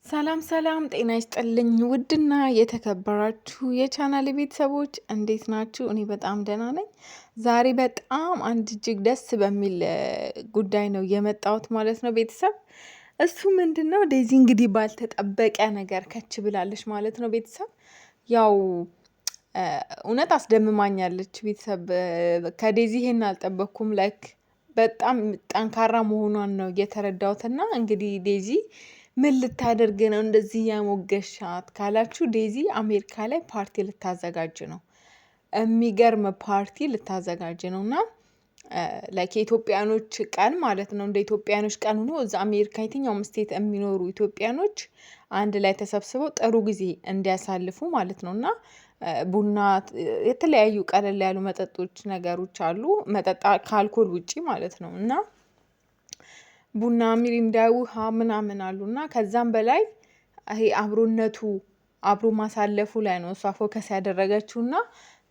ሰላም ሰላም ጤና ይስጥልኝ ውድና የተከበራችሁ የቻናሌ ቤተሰቦች እንዴት ናችሁ? እኔ በጣም ደህና ነኝ። ዛሬ በጣም አንድ እጅግ ደስ በሚል ጉዳይ ነው የመጣሁት ማለት ነው ቤተሰብ። እሱ ምንድነው? ዴዚ እንግዲህ ባልተጠበቀ ነገር ከች ብላለች ማለት ነው ቤተሰብ። ያው እውነት አስደምማኛለች ቤተሰብ። ከዴዚ ይሄን አልጠበቅኩም። ላይክ በጣም ጠንካራ መሆኗን ነው የተረዳሁትና እንግዲህ ዴዚ ምን ልታደርግ ነው እንደዚህ ያሞገሻት ካላችሁ፣ ዴዚ አሜሪካ ላይ ፓርቲ ልታዘጋጅ ነው። የሚገርም ፓርቲ ልታዘጋጅ ነው እና ላይክ የኢትዮጵያኖች ቀን ማለት ነው። እንደ ኢትዮጵያኖች ቀን ሆኖ እዛ አሜሪካ የትኛውም ስቴት የሚኖሩ ኢትዮጵያኖች አንድ ላይ ተሰብስበው ጥሩ ጊዜ እንዲያሳልፉ ማለት ነው እና ቡና፣ የተለያዩ ቀለል ያሉ መጠጦች ነገሮች አሉ። መጠጣ ከአልኮል ውጪ ማለት ነው እና ቡና፣ ሚሪንዳ፣ ውሃ ምናምን አሉና ከዛም በላይ ይሄ አብሮነቱ አብሮ ማሳለፉ ላይ ነው እሷ ፎከስ ያደረገችውና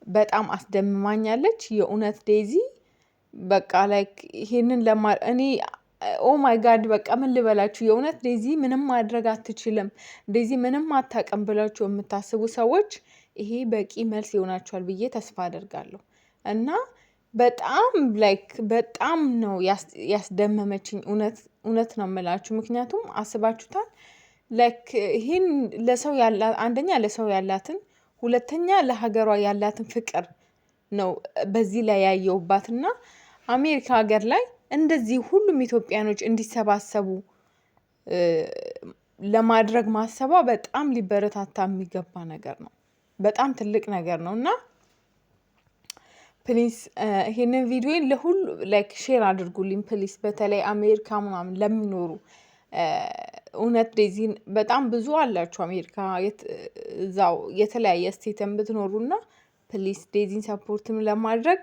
በጣም አስደምማኛለች። የእውነት ዴዚ በቃ ላይክ ይሄንን እኔ ኦ ማይ ጋድ በቃ ምን ልበላችሁ። የእውነት ዴዚ ምንም ማድረግ አትችልም፣ ዴዚ ምንም አታውቅም ብላችሁ የምታስቡ ሰዎች ይሄ በቂ መልስ ይሆናችኋል ብዬ ተስፋ አደርጋለሁ። እና በጣም ላይክ በጣም ነው ያስደመመችኝ። እውነት ነው የምላችሁ። ምክንያቱም አስባችሁታል ላይክ ይሄን ለሰው ያላት አንደኛ ለሰው ያላትን፣ ሁለተኛ ለሀገሯ ያላትን ፍቅር ነው በዚህ ላይ ያየውባትና አሜሪካ ሀገር ላይ እንደዚህ ሁሉም ኢትዮጵያኖች እንዲሰባሰቡ ለማድረግ ማሰቧ በጣም ሊበረታታ የሚገባ ነገር ነው። በጣም ትልቅ ነገር ነው እና ፕሊስ ይሄንን ቪዲዮን ለሁሉ ላይክ ሼር አድርጉልኝ ፕሊስ። በተለይ አሜሪካ ምናምን ለሚኖሩ እውነት ዴዚን በጣም ብዙ አላችሁ አሜሪካ እዛው የተለያየ ስቴትን ብትኖሩና ፕሊስ ዴዚን ሰፖርትም ለማድረግ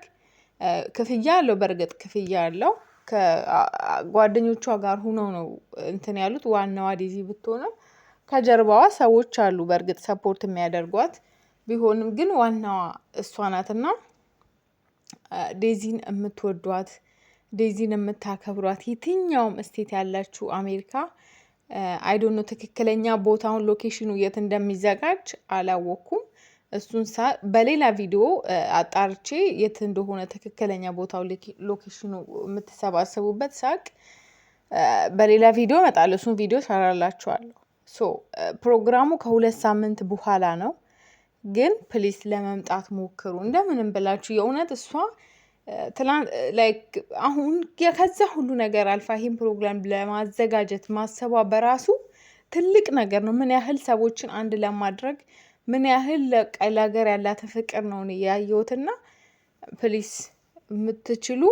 ክፍያ አለው። በእርግጥ ክፍያ አለው። ከጓደኞቿ ጋር ሆነው ነው እንትን ያሉት። ዋናዋ ዴዚ ብትሆንም ከጀርባዋ ሰዎች አሉ በእርግጥ ሰፖርት የሚያደርጓት። ቢሆንም ግን ዋናዋ እሷ ናትና ዴዚን የምትወዷት፣ ዴዚን የምታከብሯት የትኛውም ስቴት ያላችሁ አሜሪካ አይዶኖ ትክክለኛ ቦታውን ሎኬሽኑ የት እንደሚዘጋጅ አላወቅኩም። እሱን በሌላ ቪዲዮ አጣርቼ የት እንደሆነ ትክክለኛ ቦታው ሎኬሽኑ የምትሰባሰቡበት ሳቅ በሌላ ቪዲዮ እመጣለሁ። እሱን ቪዲዮ ሰራላችኋለሁ። ፕሮግራሙ ከ2 ሳምንት በኋላ ነው። ግን ፕሊስ ለመምጣት ሞክሩ እንደምንም ብላችሁ። የእውነት እሷ ላይክ አሁን ከዛ ሁሉ ነገር አልፋ ይሄን ፕሮግራም ለማዘጋጀት ማሰቧ በራሱ ትልቅ ነገር ነው። ምን ያህል ሰዎችን አንድ ለማድረግ ምን ያህል ለሀገር ያላትን ፍቅር ነው ያየሁትና ፕሊስ የምትችሉ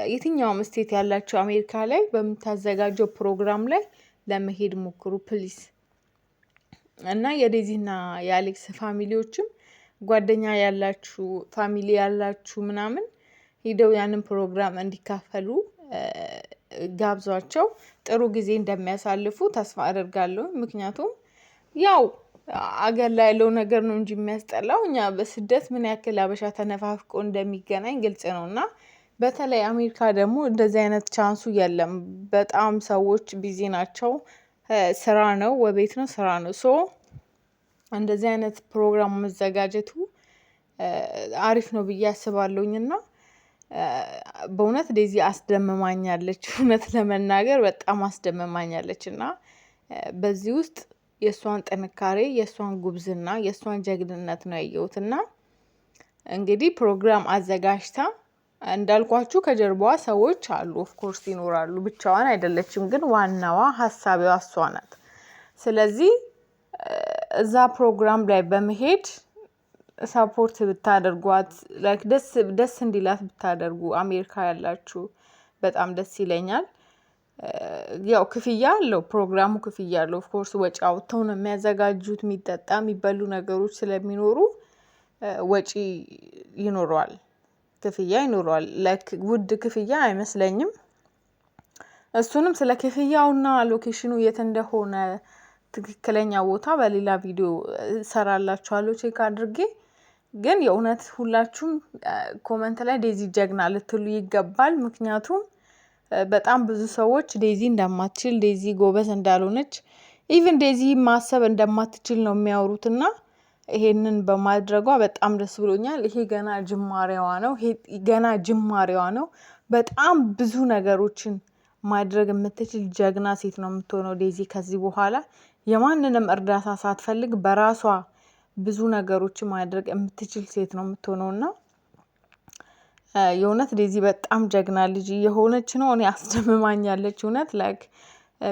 የትኛውም ስቴት ያላችሁ አሜሪካ ላይ በምታዘጋጀው ፕሮግራም ላይ ለመሄድ ሞክሩ ፕሊስ። እና የዴዚና የአሌክስ ፋሚሊዎችም ጓደኛ ያላችሁ ፋሚሊ ያላችሁ ምናምን ሄደው ያንን ፕሮግራም እንዲካፈሉ ጋብዟቸው። ጥሩ ጊዜ እንደሚያሳልፉ ተስፋ አደርጋለሁ። ምክንያቱም ያው አገር ላይ ያለው ነገር ነው እንጂ የሚያስጠላው እኛ በስደት ምን ያክል አበሻ ተነፋፍቆ እንደሚገናኝ ግልጽ ነው። እና በተለይ አሜሪካ ደግሞ እንደዚህ አይነት ቻንሱ የለም። በጣም ሰዎች ቢዚ ናቸው። ስራ ነው ወቤት ነው ስራ ነው። እንደዚህ አይነት ፕሮግራም መዘጋጀቱ አሪፍ ነው ብዬ አስባለሁኝ። እና በእውነት ዴዚ አስደምማኛለች። እውነት ለመናገር በጣም አስደምማኛለች። እና በዚህ ውስጥ የእሷን ጥንካሬ፣ የእሷን ጉብዝና፣ የእሷን ጀግንነት ነው ያየሁት። እና እንግዲህ ፕሮግራም አዘጋጅታ እንዳልኳችሁ ከጀርባዋ ሰዎች አሉ፣ ኦፍኮርስ ይኖራሉ። ብቻዋን አይደለችም። ግን ዋናዋ ሀሳቢዋ እሷ ናት። ስለዚህ እዛ ፕሮግራም ላይ በመሄድ ሰፖርት ብታደርጓት፣ ላይክ ደስ እንዲላት ብታደርጉ አሜሪካ ያላችሁ በጣም ደስ ይለኛል። ያው ክፍያ አለው ፕሮግራሙ፣ ክፍያ አለው። ኦፍኮርስ ወጪ አውጥተው ነው የሚያዘጋጁት። የሚጠጣ የሚበሉ ነገሮች ስለሚኖሩ ወጪ ይኖረዋል፣ ክፍያ ይኖረዋል። ላይክ ውድ ክፍያ አይመስለኝም። እሱንም ስለ ክፍያውና ሎኬሽኑ የት እንደሆነ ትክክለኛ ቦታ በሌላ ቪዲዮ ሰራላችኋለሁ ቼክ አድርጌ። ግን የእውነት ሁላችሁም ኮመንት ላይ ዴዚ ጀግና ልትሉ ይገባል። ምክንያቱም በጣም ብዙ ሰዎች ዴዚ እንደማትችል ዴዚ ጎበዝ እንዳልሆነች ኢቭን ዴዚ ማሰብ እንደማትችል ነው የሚያወሩትና ይሄንን በማድረጓ በጣም ደስ ብሎኛል። ይሄ ገና ጅማሬዋ ነው። በጣም ብዙ ነገሮችን ማድረግ የምትችል ጀግና ሴት ነው የምትሆነው ዴዚ ከዚህ በኋላ የማንንም እርዳታ ሳትፈልግ በራሷ ብዙ ነገሮችን ማድረግ የምትችል ሴት ነው የምትሆነውና የእውነት ዴዚ በጣም ጀግና ልጅ የሆነች ነው። እኔ አስደምማኛለች እውነት ላይክ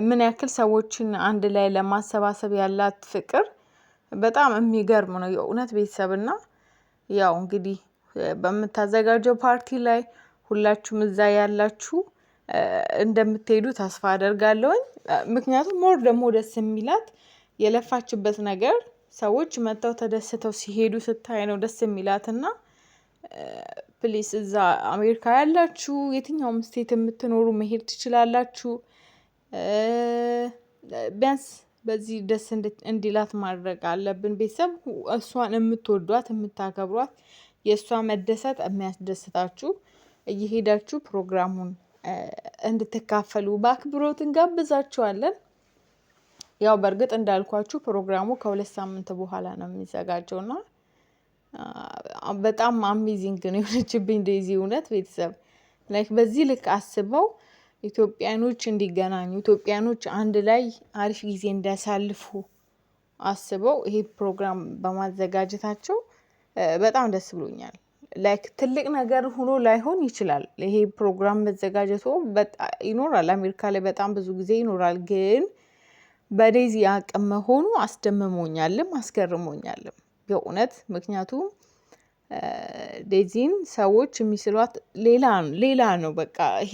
ምን ያክል ሰዎችን አንድ ላይ ለማሰባሰብ ያላት ፍቅር በጣም የሚገርም ነው የእውነት ቤተሰብና ያው እንግዲህ በምታዘጋጀው ፓርቲ ላይ ሁላችሁም እዛ ያላችሁ እንደምትሄዱ ተስፋ አደርጋለሁኝ። ምክንያቱም ሞር ደግሞ ደስ የሚላት የለፋችበት ነገር ሰዎች መጥተው ተደስተው ሲሄዱ ስታይ ነው ደስ የሚላትና ፕሊስ እዛ አሜሪካ ያላችሁ የትኛውም ስቴት የምትኖሩ መሄድ ትችላላችሁ። ቢያንስ በዚህ ደስ እንዲላት ማድረግ አለብን። ቤተሰብ እሷን የምትወዷት የምታከብሯት የእሷ መደሰት የሚያስደስታችሁ እየሄዳችሁ ፕሮግራሙን እንድትካፈሉ በአክብሮት እንጋብዛችኋለን። ያው በእርግጥ እንዳልኳችሁ ፕሮግራሙ ከ2 ሳምንት በኋላ ነው የሚዘጋጀውና በጣም አሜዚንግ ነው የሆነችብኝ ዴዚ እውነት ቤተሰብ ላይክ በዚህ ልክ አስበው ኢትዮጵያኖች እንዲገናኙ ኢትዮጵያኖች አንድ ላይ አሪፍ ጊዜ እንዲያሳልፉ አስበው ይሄ ፕሮግራም በማዘጋጀታቸው በጣም ደስ ብሎኛል። ላይክ ትልቅ ነገር ሆኖ ላይሆን ይችላል ይሄ ፕሮግራም መዘጋጀቱ ይኖራል አሜሪካ ላይ በጣም ብዙ ጊዜ ይኖራል። ግን በዴዚ አቅም መሆኑ አስደምሞኛልም አስገርሞኛልም የእውነት ምክንያቱም ዴዚን ሰዎች የሚስሏት ሌላ ነው በቃ ይሄ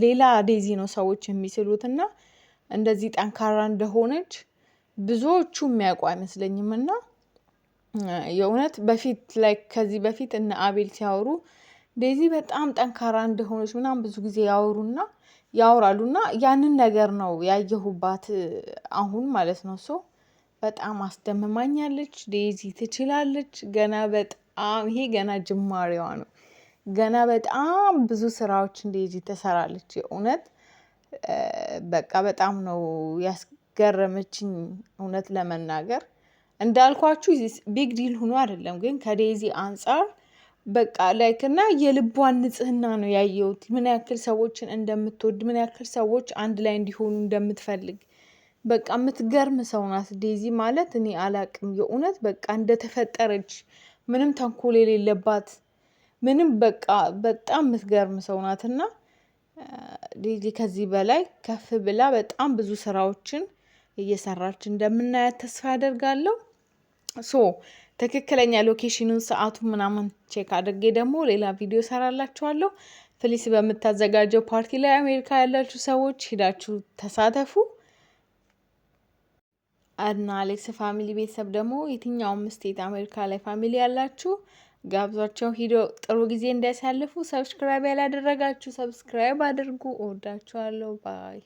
ሌላ ዴዚ ነው ሰዎች የሚስሉትና እንደዚህ ጠንካራ እንደሆነች ብዙዎቹ የሚያውቁ አይመስለኝምና የእውነት በፊት ላይ ከዚህ በፊት እነ አቤል ሲያወሩ ዴዚ በጣም ጠንካራ እንደሆነች ምናምን ብዙ ጊዜ ያወራሉና ያንን ነገር ነው ያየሁባት አሁን ማለት ነው። በጣም አስደምማኛለች ዴዚ ትችላለች ገና በጣም ይሄ ገና ጅማሬዋ ነው። ገና በጣም ብዙ ስራዎችን ዴዚ ትሰራለች የእውነት በቃ በጣም ነው ያስገረመችኝ እውነት ለመናገር እንዳልኳችሁ ቢግ ዲል ሆኖ አይደለም ግን ከዴዚ አንፃር በቃ ላይክ እና የልቧን ንጽህና ነው ያየሁት ምን ያክል ሰዎችን እንደምትወድ ምን ያክል ሰዎች አንድ ላይ እንዲሆኑ እንደምትፈልግ በቃ የምትገርም ሰው ናት ዴዚ ማለት እኔ አላቅም የእውነት በቃ እንደተፈጠረች ምንም ተንኮል የሌለባት ምንም በቃ በጣም የምትገርም ሰው ናትና ዴዚ ከዚህ በላይ ከፍ ብላ በጣም ብዙ ስራዎችን እየሰራች እንደምናያት ተስፋ አደርጋለሁ። ትክክለኛ ሎኬሽኑን ሰዓቱን ምናምን ቼክ አድርጌ ደግሞ ሌላ ቪዲዮ ሰራላችኋለሁ። ፕሊስ በምታዘጋጀው ፓርቲ ላይ አሜሪካ ያላችሁ ሰዎች ሂዳችሁ ተሳተፉ። እና አሌክስ ፋሚሊ ቤተሰብ ደግሞ የትኛውም ስቴት አሜሪካ ላይ ፋሚሊ ያላችሁ ጋብዟቸው ሂዶ ጥሩ ጊዜ እንዲያሳልፉ። ሰብስክራይብ ያላደረጋችሁ ሰብስክራይብ አድርጉ። እወዳችኋለሁ። ባይ